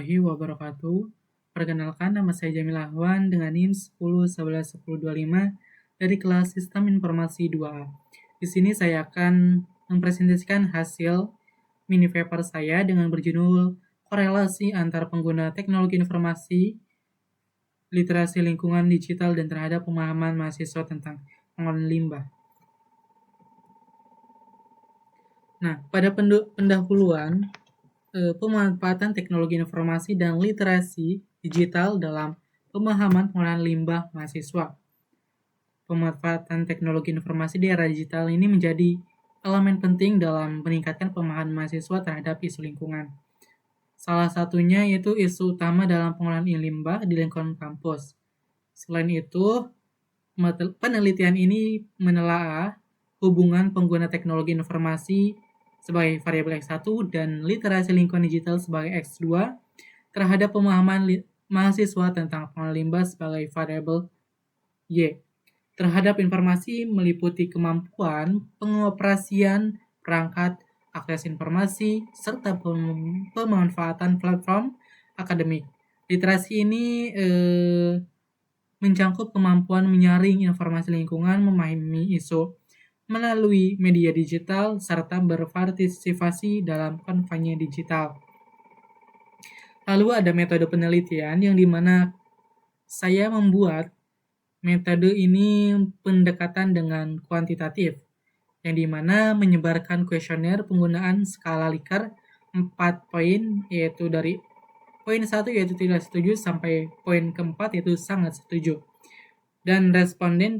warahmatullahi wabarakatuh. Perkenalkan, nama saya Jamil Ahwan dengan NIM 10111025 dari kelas Sistem Informasi 2A. Di sini saya akan mempresentasikan hasil mini paper saya dengan berjudul Korelasi Antar Pengguna Teknologi Informasi, Literasi Lingkungan Digital dan Terhadap Pemahaman Mahasiswa tentang Pengolahan Limbah. Nah, pada pendahuluan, pemanfaatan teknologi informasi dan literasi digital dalam pemahaman pengolahan limbah mahasiswa. Pemanfaatan teknologi informasi di era digital ini menjadi elemen penting dalam meningkatkan pemahaman mahasiswa terhadap isu lingkungan. Salah satunya yaitu isu utama dalam pengolahan limbah di lingkungan kampus. Selain itu, penelitian ini menelaah hubungan pengguna teknologi informasi sebagai variabel X1 dan literasi lingkungan digital sebagai X2 terhadap pemahaman mahasiswa tentang pengolahan limbah sebagai variabel Y. Terhadap informasi meliputi kemampuan pengoperasian perangkat, akses informasi, serta pemanfaatan platform akademik. Literasi ini mencangkup kemampuan menyaring informasi lingkungan, memahami isu melalui media digital, serta berpartisipasi dalam kampanye digital. Lalu ada metode penelitian yang dimana saya membuat metode ini pendekatan dengan kuantitatif, yang dimana menyebarkan kuesioner penggunaan skala Likert 4 poin, yaitu dari poin 1 yaitu tidak setuju sampai poin keempat yaitu sangat setuju. Dan responden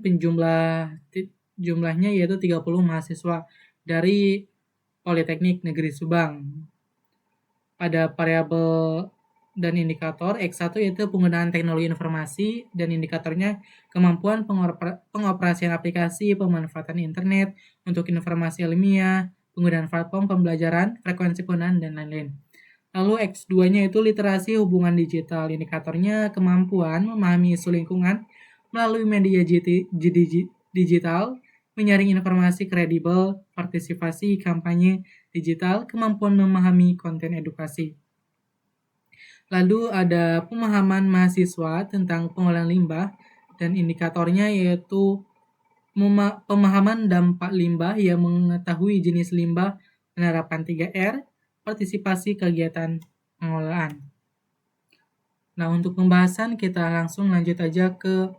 jumlahnya yaitu 30 mahasiswa dari Politeknik Negeri Subang. Pada variabel dan indikator X1 yaitu penggunaan teknologi informasi dan indikatornya kemampuan pengoperasian aplikasi, pemanfaatan internet untuk informasi ilmiah, penggunaan platform pembelajaran, frekuensi penggunaan, dan lain-lain. Lalu X2-nya itu literasi hubungan digital, indikatornya kemampuan memahami isu lingkungan melalui media digital, menyaring informasi kredibel, partisipasi kampanye digital, kemampuan memahami konten edukasi. Lalu ada pemahaman mahasiswa tentang pengolahan limbah dan indikatornya yaitu pemahaman dampak limbah yang mengetahui jenis limbah, penerapan 3R, partisipasi kegiatan pengolahan. Nah, untuk pembahasan kita langsung lanjut aja ke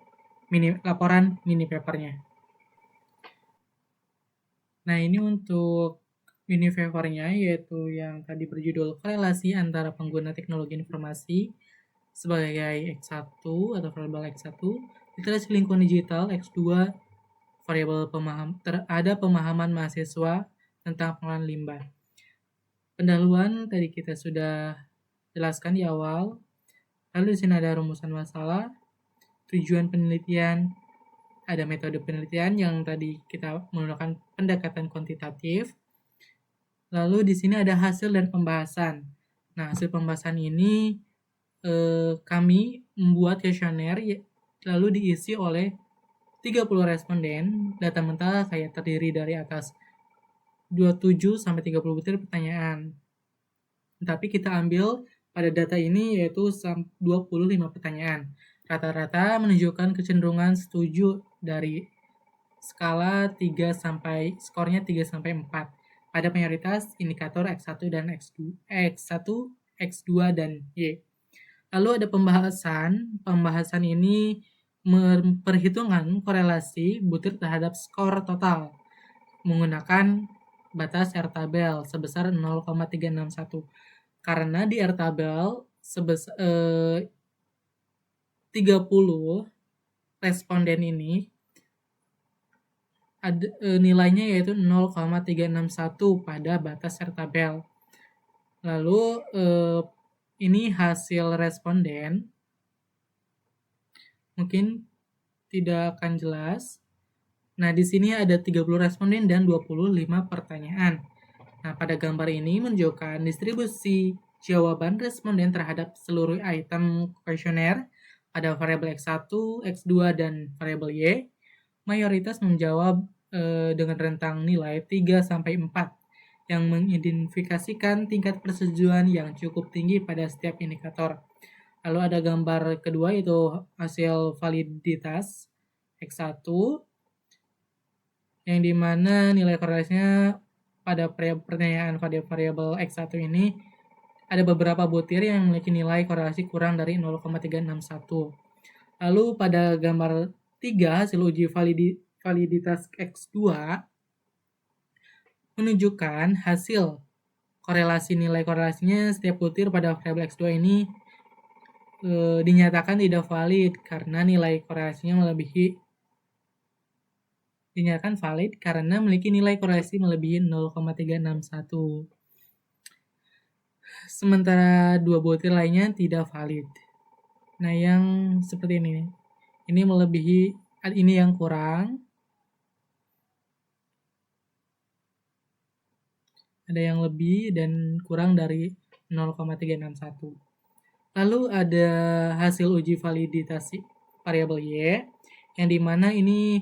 laporan mini papernya. Nah, ini untuk mini papernya yaitu yang tadi berjudul korelasi antara pengguna teknologi informasi sebagai X1 atau variabel X1, literasi lingkungan digital X2, variabel ada pemahaman mahasiswa tentang pengolahan limbah. Pendahuluan tadi kita sudah jelaskan di awal. Lalu di sini ada rumusan masalah, tujuan penelitian, ada metode penelitian yang tadi kita menggunakan pendekatan kuantitatif. Lalu di sini ada hasil dan pembahasan. Nah, hasil pembahasan ini kami membuat kuesioner lalu diisi oleh 30 responden. Data mentah kayak terdiri dari atas 27 sampai 30 butir pertanyaan. Tapi kita ambil pada data ini yaitu 25 pertanyaan. Rata-rata menunjukkan kecenderungan setuju dari skala 3 sampai skornya 3 sampai 4. Pada mayoritas indikator X1 dan X1, X2 dan Y. Lalu ada pembahasan. Pembahasan ini memperhitungkan korelasi butir terhadap skor total menggunakan batas R-tabel sebesar 0,361. Karena di R-tabel sebesar 30 responden ini ada nilainya yaitu 0,361 pada batas R-tabel. Lalu ini hasil responden mungkin tidak akan jelas. Nah, di sini ada 30 responden dan 25 pertanyaan. Nah, pada gambar ini menunjukkan distribusi jawaban responden terhadap seluruh item kuesioner pada variabel X1, X2, dan variabel Y. Mayoritas menjawab dengan rentang nilai 3 sampai 4. yang mengidentifikasikan tingkat persetujuan yang cukup tinggi pada setiap indikator. Lalu ada gambar kedua yaitu hasil validitas X1 yang dimana nilai korelasinya pada pertanyaan pada variabel X1 ini ada beberapa butir yang memiliki nilai korelasi kurang dari 0,361. Lalu pada gambar 3 hasil uji validitas X2 menunjukkan hasil nilai korelasinya setiap butir pada variabel X2 ini dinyatakan tidak valid karena nilai korelasinya memiliki nilai korelasi melebihi 0,361. Sementara dua butir lainnya tidak valid. Nah, yang seperti ini. Ini melebihi, ini yang kurang. Ada yang lebih dan kurang dari 0,361. Lalu ada hasil uji validasi variabel Y, yang dimana ini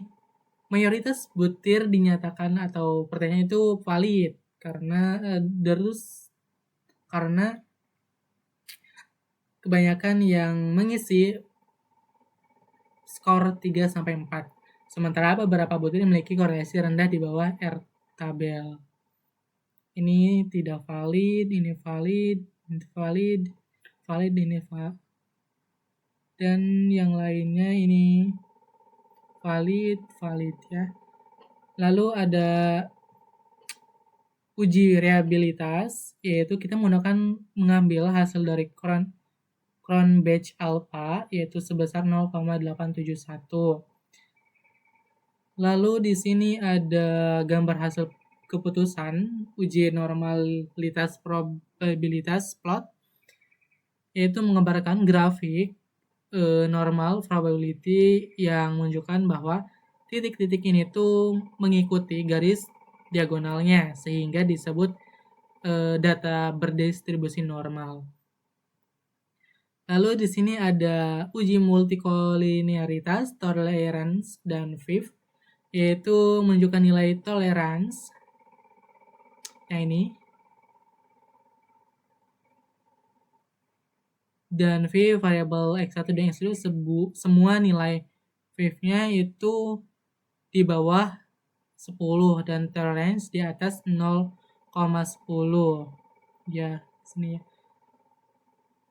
mayoritas butir dinyatakan atau pertanyaan itu valid karena kebanyakan yang mengisi skor 3-4. Sementara beberapa butir memiliki korelasi rendah di bawah R tabel. Ini tidak valid, ini valid, ini valid, ini valid, dan yang lainnya ini valid ya. Lalu ada uji reliabilitas, yaitu kita mengambil hasil dari Cronbach alpha, yaitu sebesar 0,871. Lalu di sini ada gambar hasil keputusan uji normalitas probabilitas plot, yaitu menggambarkan grafik normal probability yang menunjukkan bahwa titik-titik ini tuh mengikuti garis diagonalnya sehingga disebut data berdistribusi normal. Lalu di sini ada uji multikolinearitas, tolerance, dan FIV, yaitu menunjukkan nilai tolerance. Nah, ini dan V variabel X1 dan X2 semua nilai V-nya itu di bawah 10 dan tolerance di atas 0,10 ya sini ya.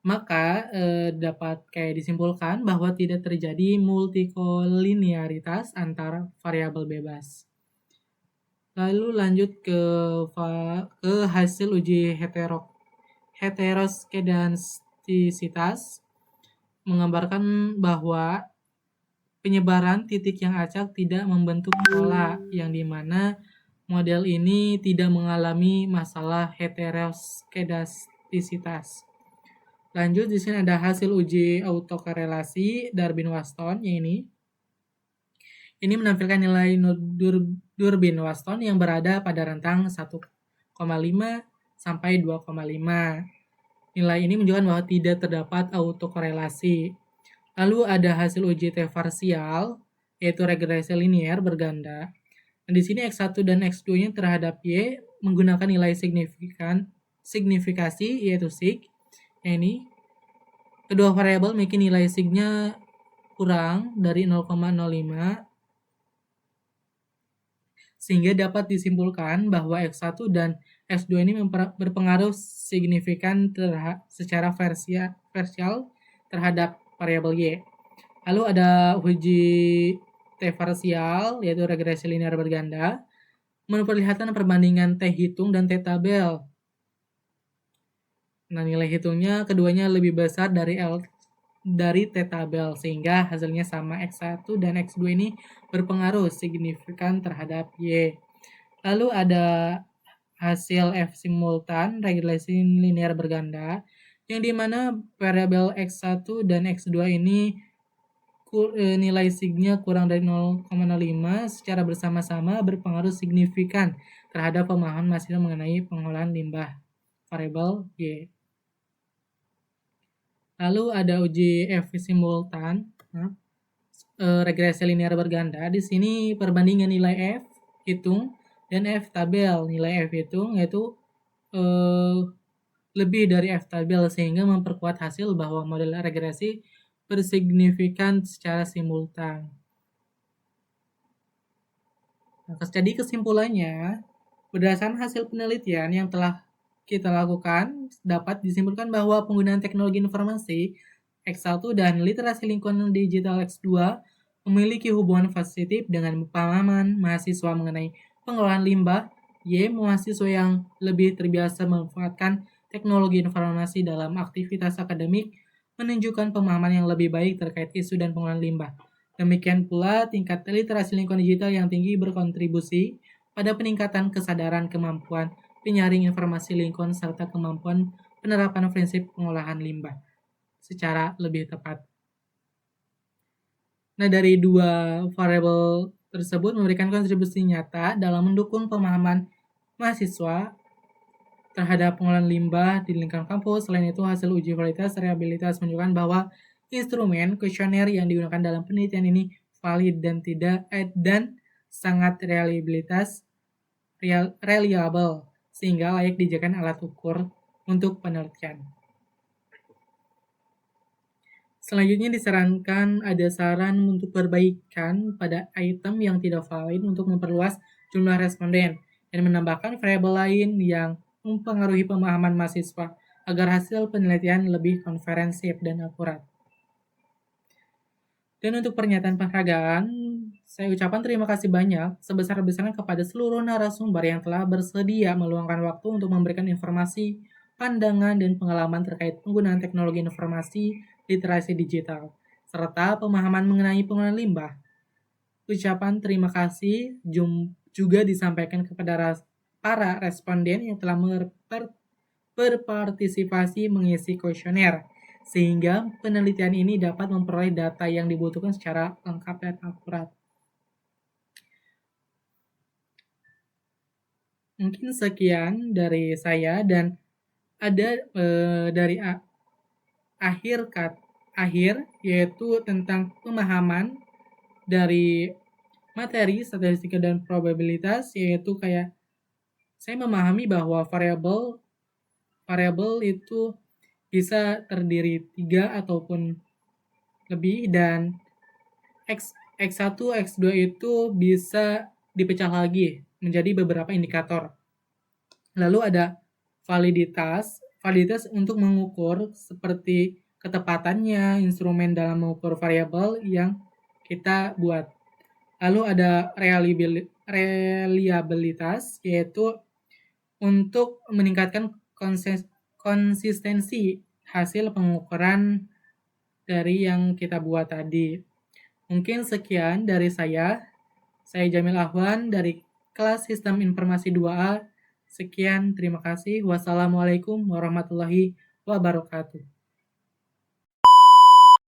Maka dapat disimpulkan bahwa tidak terjadi multikolinearitas antara variabel bebas. Lalu lanjut ke hasil uji heteroskedastisitas menggambarkan bahwa penyebaran titik yang acak tidak membentuk pola, yang dimana model ini tidak mengalami masalah heteroskedastisitas. Lanjut di sini ada hasil uji autokorelasi Durbin-Waston yang ini. Ini menampilkan nilai Durbin-Waston yang berada pada rentang 1,5 sampai 2,5. Nilai ini menunjukkan bahwa tidak terdapat autokorelasi. Lalu ada hasil uji T parsial, yaitu regresi linear berganda. Dan di sini X1 dan X2-nya terhadap Y menggunakan nilai signifikasi, yaitu sig. Ini kedua variabel memiliki nilai sig-nya kurang dari 0,05, sehingga dapat disimpulkan bahwa X1 dan X2 ini berpengaruh signifikan secara parsial terhadap variabel Y. Lalu ada uji T parsial, yaitu regresi linear berganda, memperlihatkan perbandingan T hitung dan T tabel. Nah, nilai hitungnya keduanya lebih besar dari T tabel, sehingga hasilnya sama. X1 dan X2 ini berpengaruh signifikan terhadap Y. Lalu ada hasil F simultan regresi linear berganda, yang dimana variabel X1 dan X2 ini nilai sig-nya kurang dari 0,05 secara bersama-sama berpengaruh signifikan terhadap pemahaman mahasiswa mengenai pengolahan limbah variabel Y. Lalu ada uji F simultan regresi linear berganda. Di sini perbandingan nilai F hitung dan F tabel. Nilai F itu yaitu lebih dari F tabel sehingga memperkuat hasil bahwa model regresi bersignifikan secara simultan. Nah, jadi kesimpulannya, berdasarkan hasil penelitian yang telah kita lakukan, dapat disimpulkan bahwa penggunaan teknologi informasi X1 dan literasi lingkungan digital X2 memiliki hubungan positif dengan pemahaman mahasiswa mengenai pengelolaan limbah. Mahasiswa yang lebih terbiasa memanfaatkan teknologi informasi dalam aktivitas akademik menunjukkan pemahaman yang lebih baik terkait isu dan pengelolaan limbah. Demikian pula, tingkat literasi lingkungan digital yang tinggi berkontribusi pada peningkatan kesadaran kemampuan penyaring informasi lingkungan serta kemampuan penerapan prinsip pengolahan limbah secara lebih tepat. Nah, dari dua variabel tersebut memberikan kontribusi nyata dalam mendukung pemahaman mahasiswa terhadap pengolahan limbah di lingkungan kampus. Selain itu, hasil uji validitas reliabilitas menunjukkan bahwa instrumen kuesioner yang digunakan dalam penelitian ini valid dan sangat reliable sehingga layak dijadikan alat ukur untuk penelitian. Selanjutnya disarankan ada saran untuk perbaikan pada item yang tidak valid untuk memperluas jumlah responden dan menambahkan variabel lain yang mempengaruhi pemahaman mahasiswa agar hasil penelitian lebih konferensif dan akurat. Dan untuk pernyataan penghargaan, saya ucapkan terima kasih banyak sebesar-besarnya kepada seluruh narasumber yang telah bersedia meluangkan waktu untuk memberikan informasi, pandangan, dan pengalaman terkait penggunaan teknologi informasi literasi digital, serta pemahaman mengenai penggunaan limbah. Ucapan terima kasih juga disampaikan kepada para responden yang telah berpartisipasi mengisi kuesioner, sehingga penelitian ini dapat memperoleh data yang dibutuhkan secara lengkap dan akurat. Mungkin sekian dari saya, dan ada dari akhir yaitu tentang pemahaman dari materi statistika dan probabilitas, yaitu kayak saya memahami bahwa variabel itu bisa terdiri 3 ataupun lebih, dan X1, X2 itu bisa dipecah lagi menjadi beberapa indikator. Lalu ada validitas untuk mengukur seperti ketepatannya instrumen dalam mengukur variabel yang kita buat. Lalu ada reliabilitas, yaitu untuk meningkatkan konsistensi hasil pengukuran dari yang kita buat tadi. Mungkin sekian dari saya. Saya Jamil Ahwan dari kelas Sistem Informasi 2A. Sekian, terima kasih. Wassalamualaikum warahmatullahi wabarakatuh.